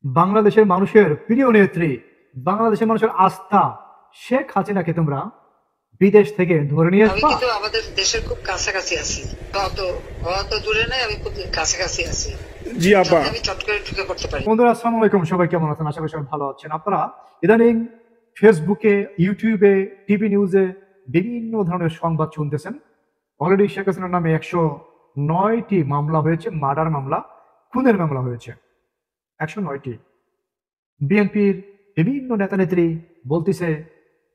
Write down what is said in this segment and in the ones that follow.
বাংলাদেশের মানুষের প্রিয় নেত্রী, বাংলাদেশের মানুষের আস্থা শেখ হাসিনাকে তোমরা বিদেশ থেকে ধরে নিয়ে আমি আসবা। কিন্তু আমাদের দেশের খুব কাছাকাছি আছি। অত দূরে নাই, আমি খুব কাছাকাছি আছি। জি আপা। আমি চট করে ঢুকে পড়তে পারি। বন্ধুরা আসসালামু আলাইকুম, সবাই কেমন আছেন? আশা করি সবাই ভালো আছেন। আপনারা ইদানিং ফেসবুকে, ইউটিউবে, টিভি নিউজে বিভিন্ন ধরনের সংবাদ শুনতেছেন। অলরেডি শেখ হাসিনার নামে 109টি মামলা হয়েছে, মার্ডার মামলা, খুনের মামলা হয়েছে 109টি। বিএনপির বিভিন্ন নেতা নেত্রী বলতেছে,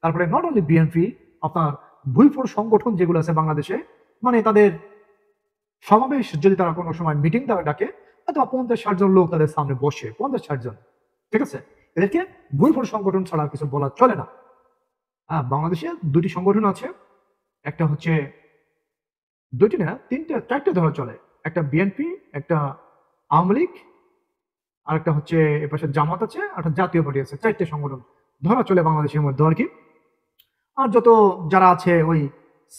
তারপরে নট অনলি বিএনপি, আপনার ভুইফোর সংগঠন যেগুলো আছে বাংলাদেশে, মানে তাদের সমাবেশ যদি তারা কোনো সময় মিটিং ডাকে, অথবা 50-60 জন লোক তাদের সামনে বসে, 50-60 জন, ঠিক আছে, এদেরকে ভুইফোর সংগঠন ছাড়া কিছু বলা চলে না। বাংলাদেশে দুটি সংগঠন আছে, একটা হচ্ছে, দুটি না, তিনটে চারটে ধরা চলে। একটা বিএনপি, একটা আওয়ামী লীগ, আর একটা হচ্ছে এপাশে জামাত আছে, আর একটা জাতীয় পার্টি আছে। চারটে সংগঠন ধরা চলে বাংলাদেশের মধ্যে আর কি। আর যত যারা আছে ওই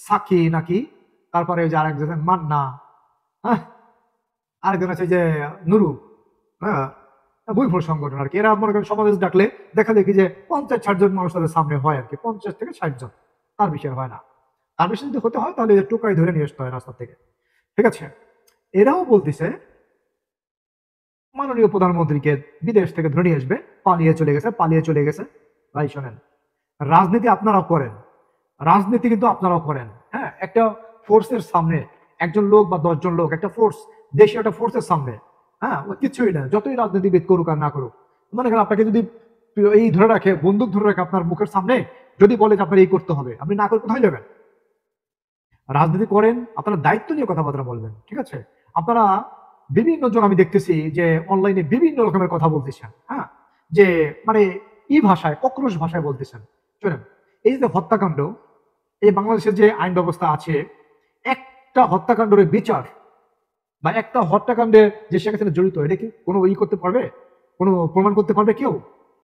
সাকি নাকি, তারপরে ওই যে আরেকজন মান্না, হ্যাঁ, আরেকজন আছে যে নুরু, হ্যাঁ, বইফোর সংগঠন আর কি। এরা মনে করেন সমাবেশ ডাকলে দেখা দেখি যে 50-60 জন মানুষ তাদের সামনে হয় আর কি, 50 থেকে 60 জন, তার বেশি আর হয় না। তার বেশি যদি হতে হয় তাহলে টোকাই ধরে নিয়ে আসতে হয় রাস্তা থেকে, ঠিক আছে। এরাও বলতেছে মাননীয় প্রধানমন্ত্রীকে বিদেশ থেকে ধরে নিয়ে আসবে, পালিয়ে চলে গেছে। ভাই শোনেন, রাজনীতি আপনারাও করেন, রাজনীতি কিন্তু আপনারাও করেন, হ্যাঁ। একটা ফোর্সের সামনে একজন লোক বা 10 জন লোক, একটা ফোর্স, দেশীয় একটা ফোর্সের সামনে, হ্যাঁ, ও কিছুই না, যতই রাজনীতিবিদ করুক আর না করুক। মনে করেন আপনাকে যদি এই ধরে রাখে, বন্দুক ধরে রাখে আপনার মুখের সামনে, যদি বলে যে আপনার এই করতে হবে, আপনি না করে কোথায় যাবেন? রাজনীতি করেন, আপনারা দায়িত্ব নিয়ে কথাবার্তা বলবেন, ঠিক আছে। আপনারা বিভিন্ন জন আমি দেখতেছি যে অনলাইনে বিভিন্ন রকমের কথা বলতেছেন, হ্যাঁ, যে মানে ভাষায়, কক্রোশ ভাষায় বলতেছেন। শোনেন, এই যে হত্যাকাণ্ড, এই বাংলাদেশের যে আইন ব্যবস্থা আছে, একটা হত্যাকাণ্ডের বিচার বা একটা হত্যাকাণ্ডে যে শেখ হাসিনা জড়িত, এটা কি কোনো করতে পারবে, কোনো প্রমাণ করতে পারবে কেউ?